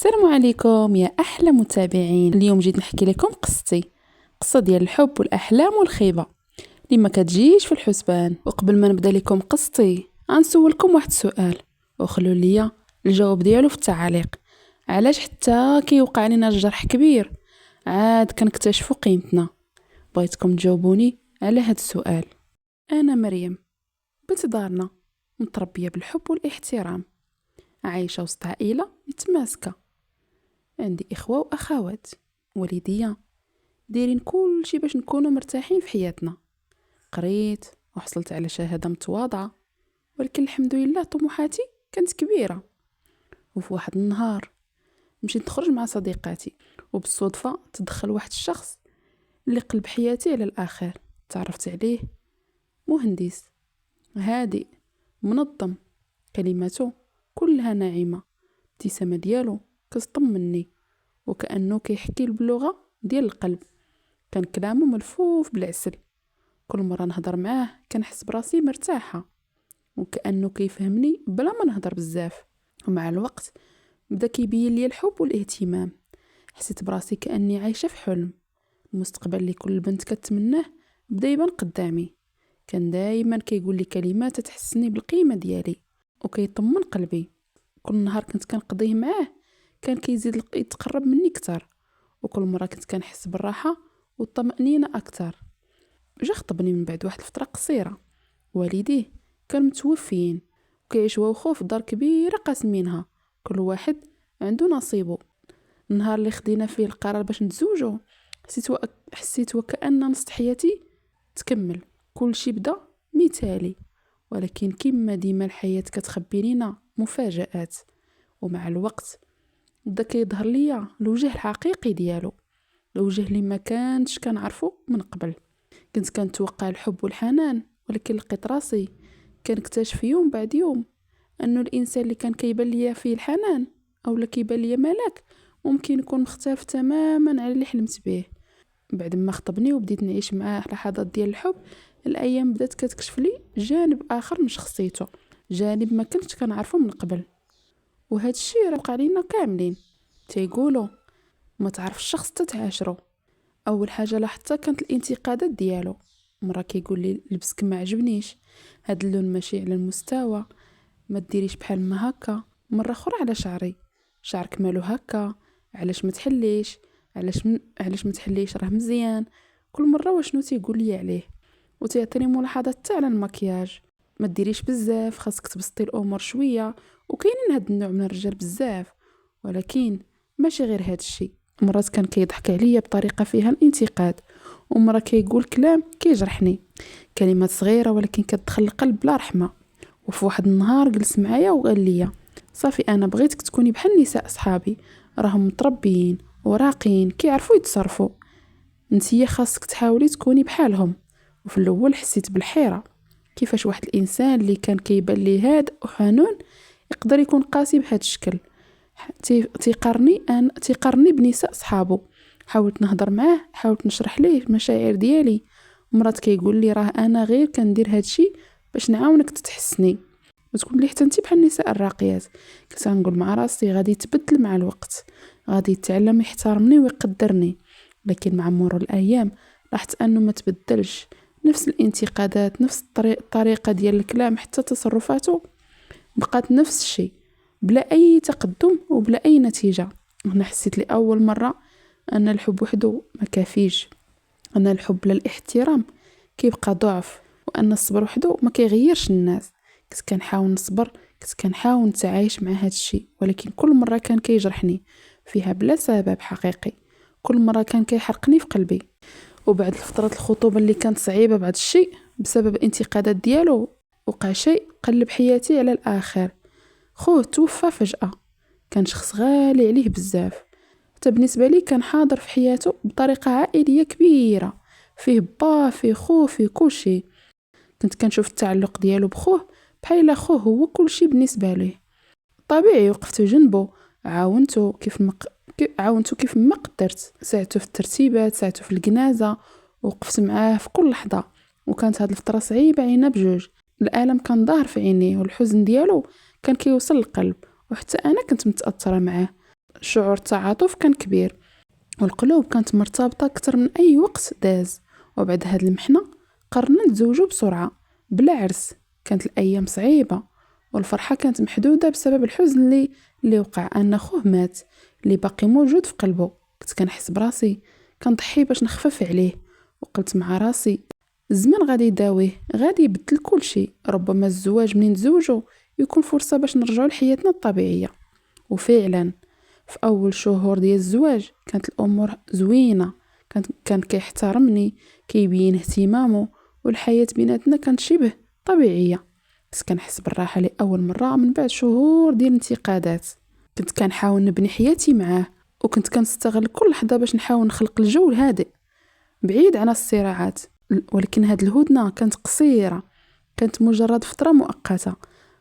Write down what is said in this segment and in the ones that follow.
السلام عليكم يا احلى متابعين. اليوم جيت نحكي لكم قصه ديال الحب والاحلام والخيبه اللي ما كتجيش في الحسبان. وقبل ما نبدا لكم قصتي غنسولكم واحد السؤال وخلوا لي الجواب ديالو في التعاليق. علاش حتى كيوقع لنا الجرح كبير عاد كنكتشفوا قيمتنا؟ بغيتكم تجاوبوني على هذا السؤال. انا مريم، بنت دارنا، متربيه بالحب والاحترام، عايشه وسط عائله متماسكه، عندي إخوة وأخوات، والديا دايرين كل شي باش نكونوا مرتاحين في حياتنا. قريت وحصلت على شهادة متواضعة، ولكن الحمد لله طموحاتي كانت كبيرة. وفي واحد النهار مشيت نخرج مع صديقاتي، وبالصدفة تدخل واحد الشخص اللي قلب حياتي على الآخر. تعرفت عليه مهندس هادئ منظم، كلماته كلها ناعمة، ابتسامة ديالو كتطمني وكأنه كيحكي باللغة ديال القلب. كان كلامه ملفوف بالعسل، كل مرة نهضر معاه كنحس براسي مرتاحة وكأنه كيفهمني بلا ما نهضر بزاف. ومع الوقت بدا كيبين لي الحب والاهتمام، حسيت براسي كأني عايشة في حلم. المستقبل اللي كل بنت كتمناه بدا يبان قدامي. كان دايما كيقول لي كلمات تحسني بالقيمة ديالي وكيطمن قلبي. كل نهار كنت كنقضيه معاه كان كيزيد يتقرب مني كتر، وكل مرة كنت كنحس بالراحة والطمأنينة أكتر. جا خطبني من بعد واحد الفترة قصيرة، والديه كانوا متوفيين وكيعيشوا وخوه في دار كبيرة قاسمينها، كل واحد عنده نصيبه. النهار اللي خدينا فيه القرار باش نتزوجوا حسيت وكأن نص حياتي تكمل. كل شي بدا مثالي، ولكن كما ديما الحياة كتخبي لينا مفاجآت. ومع الوقت بدا كيظهر ليا الوجه الحقيقي ديالو، الوجه اللي ما كانتش كنعرفه من قبل. كنت كنتوقع الحب والحنان، ولكن لقيت راسي كنكتشف يوم بعد يوم انه الانسان اللي كان كيبان ليا فيه الحنان او اللي كيبان ليا ملاك ممكن يكون مختلف تماما على اللي حلمت به. بعد ما خطبني وبديت نعيش معاه لحظات ديال الحب، الايام بدات كتكشف لي جانب اخر من شخصيته، جانب ما كنتش كنعرفه من قبل. وهذا الشيء راه وقع لينا كاملين. تيقولوا ما تعرف الشخص تتعاشره. اول حاجه لاحظتها كانت الانتقادات ديالو. مره كيقول لي لبسك ما عجبنيش، هاد اللون ماشي على المستوى، ما ديريش بحال ما هكا. مره اخرى على شعرك مالو هكا، علاش ما تحليش، علاش ما تحليش راه مزيان. كل مره واشنو تيقول لي عليه. وتيعطيني ملاحظات حتى على المكياج، ما ديريش بزاف، خاصك تبسطي الامور شويه. وكاينين هاد النوع من الرجال بزاف، ولكن ماشي غير هاد الشيء. مرات كان كيضحك عليا بطريقه فيها الانتقاد، ومره كيقول كلام كيجرحني، كلمات صغيره ولكن كتدخل القلب بلا رحمه. وفي واحد النهار جلس معايا وقال لي صافي، انا بغيتك تكوني بحال نساء اصحابي، راهم متربيين وراقين كيعرفوا يتصرفوا، نتيا خاصك تحاولي تكوني بحالهم. وفي الاول حسيت بالحيره، كيفاش واحد الانسان اللي كان كيبان لي هادئ وحنون يقدر يكون قاسي بهذا الشكل. تيقارني بنساء صحابه. حاولت نهضر معاه، حاولت نشرح ليه المشاعر ديالي. مرات كيقول لي راه انا غير كندير هادشي باش نعاونك تتحسني وتكون لي حتى انت بحال النساء الراقيات. كنت نقول مع راسي غادي يتبدل مع الوقت، غادي يتعلم يحترمني ويقدرني. لكن مع مرور الايام لاحظت انه ما تبدلش، نفس الانتقادات، نفس الطريقه ديال الكلام، حتى تصرفاته بقات نفس الشيء، بلا اي تقدم وبلا اي نتيجه. هنا حسيت لاول مره ان الحب وحده ما كافيش، ان الحب للاحترام كيبقى ضعف، وان الصبر وحده ما كيغيرش الناس. كنت كنحاول نصبر، كنت كنحاول نتعايش مع هذا الشيء، ولكن كل مره كان كيجرحني فيها بلا سبب حقيقي. كل مره كان كيحرقني في قلبي. وبعد فتره الخطوبه اللي كانت صعيبه بعد الشيء بسبب الانتقادات ديالو، وقع شيء قلب حياتي على الاخر. خوه توفى فجأة، كان شخص غالي عليه بزاف، حتى بالنسبة لي كان حاضر في حياته بطريقة عائلية كبيرة، فيه با، فيه خوه، فيه كل شيء. كنت كنشوف التعلق ديالو بخوه بحال خوه هو كل شيء بالنسبة ليه. طبيعي وقفت جنبه، عاونته كيف ما قدرت، ساعدته في الترتيبات، ساعدته في الجنازة، وقفت معاه في كل لحظة. وكانت هذه الفترة صعيبة عينا بجوج، الألم كان ظاهر في عينيه والحزن ديالو كان كيوصل للقلب، وحتى أنا كنت متأثرة معاه. شعور التعاطف كان كبير، والقلوب كانت مرتبطة أكثر من أي وقت داز. وبعد هاد المحنة قررنا نتزوجوا بسرعة بلا عرس. كانت الأيام صعيبة والفرحة كانت محدودة بسبب الحزن اللي وقع، أن خوه مات اللي باقي موجود في قلبه. كنت كنحس براسي كنضحي باش نخفف عليه، وقلت مع راسي الزمن غادي يداويه، غادي يبدل كل شيء. ربما الزواج منين نتزوجوا يكون فرصة باش نرجعوا لحياتنا الطبيعية. وفعلا في أول شهور ديال الزواج كانت الأمور زوينة. كان كيحترمني، كيبين اهتمامه، والحياة بيناتنا كانت شبه طبيعية. بس كنحس بالراحة لأول مرة من بعد شهور ديال الانتقادات. كنت كنحاول نبني حياتي معاه، وكنت كنستغل كل لحظة باش نحاول نخلق الجو الهادئ بعيد عن الصراعات. ولكن هاد الهدنة كانت قصيرة، كانت مجرد فترة مؤقتة،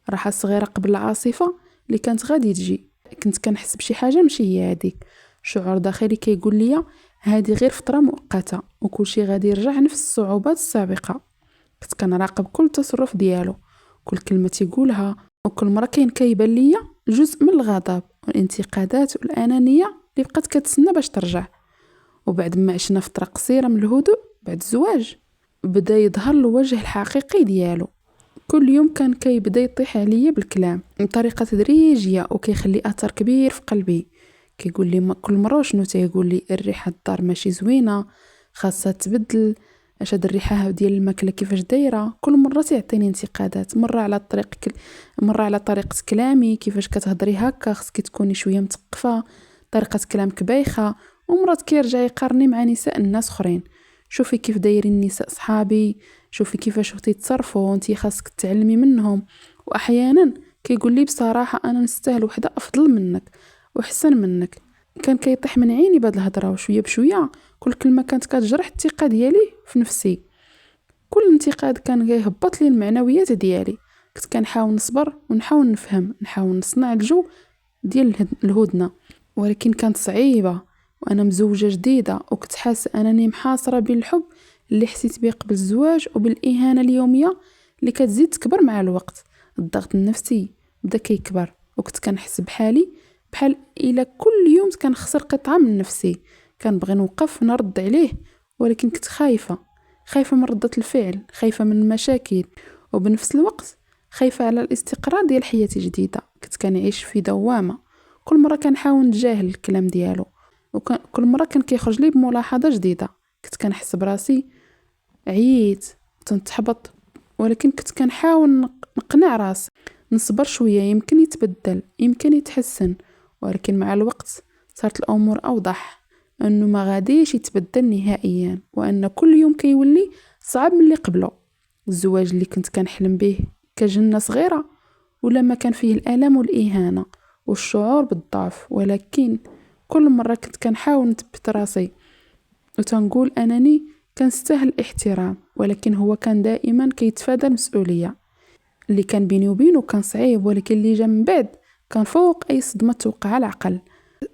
راحة صغيرة قبل العاصفة اللي كانت غادي تجي. كنت كنحس بشي حاجة ماشي هي هاديك، شعور داخلي كيقول لي هادي غير فترة مؤقتة وكل شي غادي يرجع نفس الصعوبات السابقة. كنت كنراقب كل تصرف ديالو، كل كلمة تيقولها، وكل مرة كيبان ليا جزء من الغضب والانتقادات والأنانية اللي بقات كتسنى باش ترجع. وبعد ما عشنا فترة قصيرة من الهدوء بعد الزواج، بدا يظهر الوجه الحقيقي ديالو. كل يوم كان كيبدا يطيح عليا بالكلام بطريقة تدريجية وكيخلي أثر كبير في قلبي. كيقول لي كل مرة شنو تيقول لي، الريحة الدار ماشي زوينة، خاصها تبدل، اش هاد الريحة ديال الماكلة كيفاش دايرة. كل مرة تيعطيني انتقادات، مرة على طريقة كلامي، كيفاش كتهضري هكا، خصك تكوني شوية مثقفة، طريقة كلامك بايخة. ومرات كيرجع يقارني مع نساء الناس اخرين، شوفي كيف دايرين النساء صحابي، شوفي كيفاش تيتصرفوا، انتي خاصك تتعلمي منهم. واحيانا كيقول لي بصراحة انا نستاهل وحدة افضل منك واحسن منك. كان كيطيح من عيني بهاد الهضره، وشويه بشويه كل كلمه كانت كتجرح الثقه ديالي في نفسي. كل انتقاد كان كيهبط لي المعنويات ديالي. كنت كنحاول نصبر ونحاول نفهم، نحاول نصنع الجو ديال الهدنه، ولكن كانت صعيبه. وانا مزوجه جديده وكنت حاسه انني محاصره بين الحب اللي حسيت به قبل الزواج وبالاهانه اليوميه اللي كتزيد تكبر مع الوقت. الضغط النفسي بدا كيكبر، وكنت كنحس بحال إلا كل يوم كنخسر قطعة من نفسي. كنبغي نوقف نرد عليه، ولكن كنت خايفة من ردة الفعل، خايفة من المشاكل، وبنفس الوقت خايفة على الاستقرار ديال حياتي جديدة. كنت كنعيش في دوامة، كل مرة كنحاول نتجاهل الكلام ديالو، وكل مرة كان كيخرج لي بملاحظة جديدة. كنت كنحس براسي عييت تنتحبط، ولكن كنت كنحاول نقنع راسي نصبر شوية، يمكن يتبدل، يمكن يتحسن. ولكن مع الوقت صارت الأمور أوضح، أنه ما غاديش يتبدل نهائيا، وأن كل يوم كيولي صعب من اللي قبله. الزواج اللي كنت كنحلم به كجنة صغيرة، ولما كان فيه الألم والإهانة والشعور بالضعف. ولكن كل مرة كنت كنحاول نثبت راسي وتنقول أنني كنستاهل الاحترام، ولكن هو كان دائما كيتفادى المسؤولية. اللي كان بيني وبينه كان صعيب، ولكن اللي جا من بعد كان فوق أي صدمة توقع على العقل.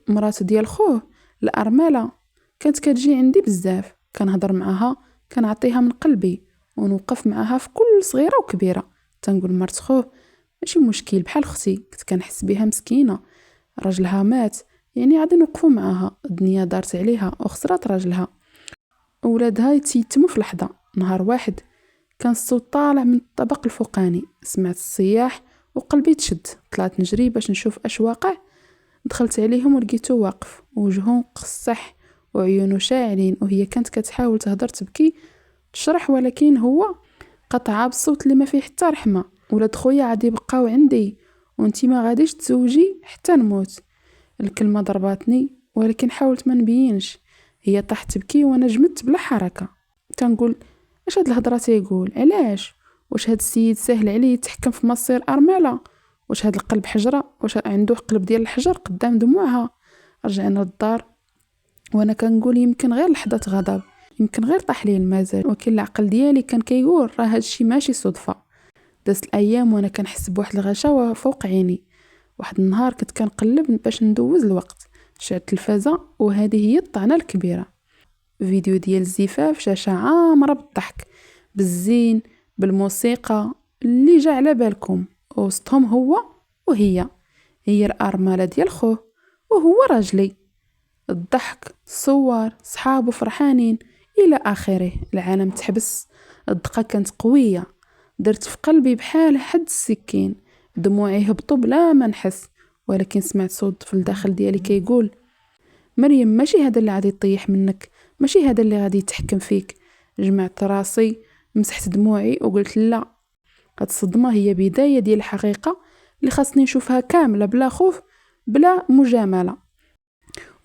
مرات ديال خوه الأرملة كانت كتجي عندي بزاف، كنهضر معها، كنعطيها من قلبي، ونوقف معها في كل صغيرة وكبيرة. تنقول مرت خوه ماشي مشكل، بحال اختي. كنت كنحس بها مسكينة، راجلها مات، يعني غادي نوقفوا معها، الدنيا دارت عليها وخسرات راجلها، اولادها يتيتموا في لحظة. نهار واحد كان الصوت طالع من الطبق الفوقاني، سمعت الصياح وقلبي تشد. طلعت نجري باش نشوف اش واقع. دخلت عليهم ولقيتو واقف، وجهه قصح وعيونه شاعلين، وهي كانت كتحاول تهدر تبكي تشرح، ولكن هو قطعها بالصوت اللي ما فيه حتى رحمة. ولاد خويا عادي يبقاو عندي، وانتي ما غاديش تزوجي حتى نموت. الكلمة ضرباتني، ولكن حاولت ما نبينش. هي طاحت تبكي وانا جمدت بلا حركة. تنقول اش هاد الهضره تيقول، علاش؟ واش هاد السيد ساهل عليه يتحكم في مصير ارمله؟ واش هاد القلب حجره؟ واش عنده قلب ديال الحجر قدام دموعها؟ رجعنا للدار وانا كنقول يمكن غير لحظه غضب، يمكن غير طاح لي المزاج، ولكن العقل ديالي كان كيقول راه هادشي ماشي صدفه. دازت الايام وانا كنحس بواحد الغشاوه فوق عيني. واحد النهار كنت كنقلب باش ندوز الوقت، شعلت التلفازه، وهذه هي الطعنه الكبيره. فيديو ديال الزفاف، شاشة عامرة بالضحك، بالزين، بالموسيقى اللي جا على بالكم، وسطهم هو وهي الأرملة ديال خوه، وهو راجلي. الضحك، الصور، صحابه فرحانين إلى آخره. العالم تحبس. الدقة كانت قوية، درت في قلبي بحال حد السكين. دموعي هبطوا بلا ما نحس، ولكن سمعت صوت في الداخل ديالي كيقول: مريم، ماشي هذا اللي غادي يطيح منك، ماشي هذا اللي غادي يتحكم فيك. جمعت راسي، مسحت دموعي وقلت: لا، هاد الصدمة هي بداية ديال الحقيقة اللي خاصني نشوفها كاملة، بلا خوف بلا مجاملة.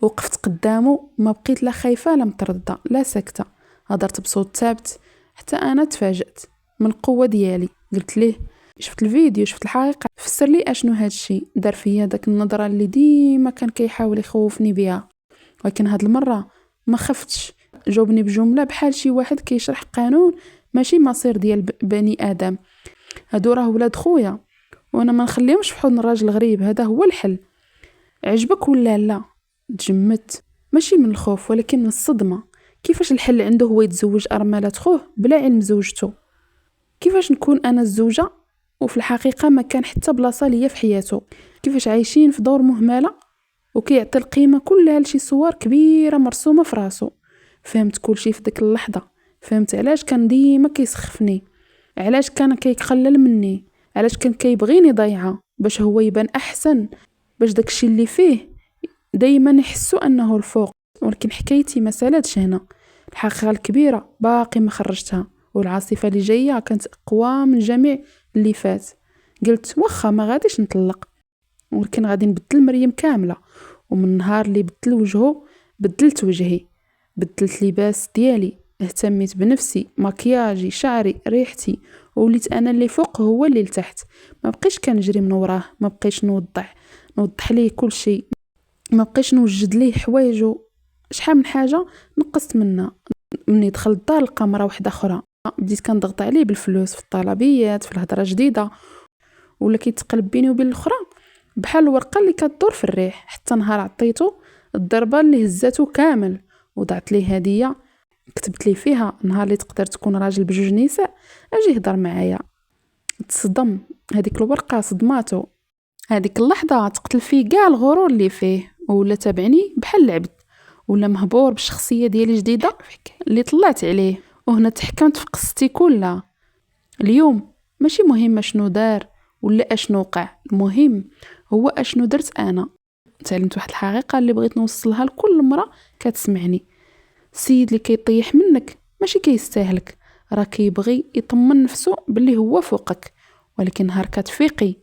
وقفت قدامه، ما بقيت لا خايفة لا متردة لا ساكتة. هضرت بصوت ثابت حتى أنا تفاجأت من القوة ديالي. قلت ليه: شفت الفيديو، شفت الحقيقة، فسر لي اشنو هادشي. دار فيا داك النظرة اللي ديما كان كيحاول يخوفني بها، ولكن هاد المرة ما خفتش. جاوبني بجملة بحال شي واحد كيشرح قانون، ماشي مصير ديال بني آدم. هادو راه ولاد خويا، وانا ما نخليهمش في حضن راجل غريب. هذا هو الحل. عجبك ولا لا؟ تجمدت، ماشي من الخوف ولكن من الصدمة. كيفاش الحل عنده هو يتزوج أرملة خوه بلا علم زوجته؟ كيفاش نكون أنا الزوجة وفي الحقيقة ما كان حتى بلاصة ليا في حياته؟ كيفاش عايشين في دور مهملة وكيعطي القيمة كلها لشي صور كبيرة مرسومة في راسه؟ فهمت كل شي في ديك اللحظة. فهمت علاش كان ديما كيسخفني، علاش كان كيقلل مني، علاش كان كيبغيني ضايعة باش هو يبان أحسن، باش داكشي اللي فيه دايما يحسوا أنه الفوق. ولكن حكايتي ما سالتش هنا. الحقيقة الكبيرة باقي ما خرجتها، والعاصفة اللي جاية كانت أقوى من جميع اللي فات. قلت: واخا ما غاديش نطلق، ولكن غادي نبدل مريم كاملة. ومن النهار اللي بدل وجهه بدلت وجهي، بدلت لباس ديالي، اهتميت بنفسي، مكياجي، شعري، ريحتي، ووليت انا اللي فوق هو اللي لتحت. ما بقيش كنجري من وراه، ما بقيش نوضح ليه كل شيء، ما بقيش نوجد ليه حوايجو. شحال من حاجه نقصت منها. مني دخلت الدار لقى مرا واحده اخرى، بديت كنضغط عليه بالفلوس، في الطلبيات، في الهضره جديده، ولا كيتقلب بيني وبين الاخرى بحال الورقه اللي كتدور في الريح. حتى نهار عطيته الضربه اللي هزاتو كامل، وضعت ليه هديه كتبت لي فيها: نهار اللي تقدر تكون راجل بجوج نساء اجي هضر معايا. تصدم، هذيك الورقه صدماتو. هذيك اللحظه تقتل فيه كاع الغرور اللي فيه، ولا تابعني بحال العبد، ولا مهبور بالشخصيه ديالي الجديده اللي طلعت عليه. وهنا تحكمت في قصتي كلها. اليوم ماشي مهم شنو دار ولا اشنو وقع، المهم هو اشنو درت انا. تعلمت واحد الحقيقه اللي بغيت نوصلها لكل مرة كتسمعني: السيد اللي كيطيح منك ماشي كيستاهلك، راه كيبغي يطمن نفسه باللي هو فوقك. ولكن نهار كتفيقي،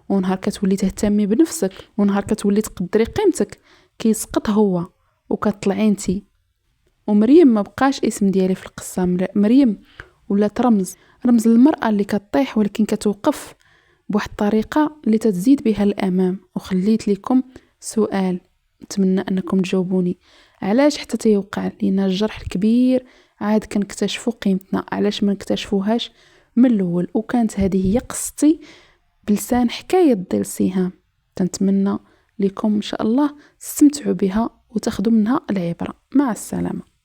ونهار كتولي تهتمي بنفسك، ونهار كتولي تقدري قيمتك، كيسقط هو وكتطلعي انتي. ومريم ما بقاش اسم ديالي في القصه. مريم ولات رمز للمرأة اللي كتطيح ولكن كتوقف بواحد الطريقة اللي تتزيد بها الأمام. وخليت لكم سؤال، نتمنى أنكم تجاوبوني: علاش حتى تيوقع لينا الجرح الكبير عاد كنكتشفوا قيمتنا؟ علاش ما نكتشفوهاش من الأول؟ وكانت هذه هي قصتي بلسان حكاية ظل سهام. تنتمنى لكم إن شاء الله تستمتعوا بها وتاخذوا منها العبرة. مع السلامة.